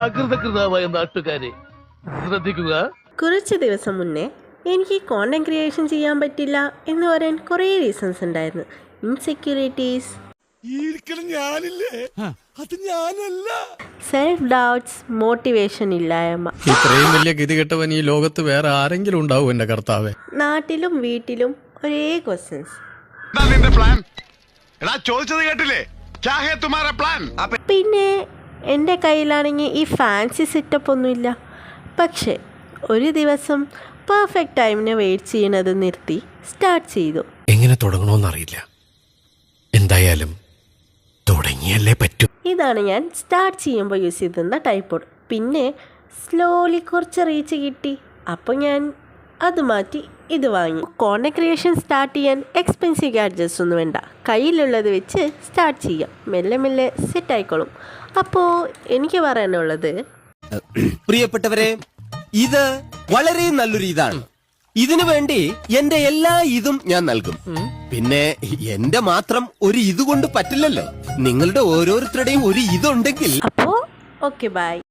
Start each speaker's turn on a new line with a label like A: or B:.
A: അകൃതകൃതാവായ നാട്ടുകാരെ ശ്രദ്ധിക്കുക.
B: കുറച്ച് ദിവസം മുന്നേ എനിക്ക് കോണ്ടന്റ് ക്രിയേഷൻ ചെയ്യാൻ പറ്റില്ല എന്ന് പറയാൻ കുറേ റീസൺസ് ഉണ്ടായിരുന്നു. ഇൻസെക്യൂരിറ്റീസ്, സെൽഫ് ഡൗട്ട്സ്, മോട്ടിവേഷൻ ഇല്ലായ്മ.
C: ഇത്രയും വലിയ ഗതികെട്ടവൻ ഈ ലോകത്ത് വേറെ ആരെങ്കിലും ഉണ്ടാവും എന്റെ കർത്താവേ.
B: നാട്ടിലും വീട്ടിലും ഒരേ ക്വസ്റ്റ്യൻസ്. പിന്നെ എൻ്റെ കയ്യിലാണെങ്കിൽ ഈ ഫാൻസി സെറ്റപ്പ് ഒന്നുമില്ല. പക്ഷേ ഒരു ദിവസം പെർഫെക്റ്റ് ടൈമിന് വെയിറ്റ് ചെയ്യണത് നിർത്തി സ്റ്റാർട്ട് ചെയ്തു.
C: എങ്ങനെ തുടങ്ങണമെന്നറിയില്ല, എന്തായാലും തുടങ്ങിയല്ലേ പറ്റൂ.
B: ഇതാണ് ഞാൻ സ്റ്റാർട്ട് ചെയ്യുമ്പോൾ യൂസ് ചെയ്തിരുന്ന ട്രൈപോഡ്. പിന്നെ സ്ലോലി കുറച്ച് റീച്ച് കിട്ടി, അപ്പോൾ ഞാൻ അത് മാറ്റി ഇത് വാങ്ങി. കോണ്ടന്റ് ക്രിയേഷൻ സ്റ്റാർട്ട് ചെയ്യാൻ എക്സ്പെൻസീവ് ഗാഡ്ജറ്റ്സ് ഒന്നും വേണ്ട, കയ്യിലുള്ളത് വെച്ച് സ്റ്റാർട്ട് ചെയ്യാം. മെല്ലെ മെല്ലെ സെറ്റ് ആയിക്കോളും. അപ്പോൾ എനിക്ക് പറയാനുള്ളത്,
D: പ്രിയപ്പെട്ടവരെ, ഇത് വളരെ നല്ലൊരു ഇതാണ്. ഇതിനു വേണ്ടി എന്റെ എല്ലാ ഇതും ഞാൻ നൽകും. പിന്നെ എന്റെ മാത്രം ഒരു ഇത് കൊണ്ട് പറ്റില്ലല്ലോ. നിങ്ങളുടെ ഓരോരുത്തരുടെയും ഒരു ഇതുണ്ടെങ്കിൽ.
B: അപ്പോൾ ഓക്കെ, ബൈ.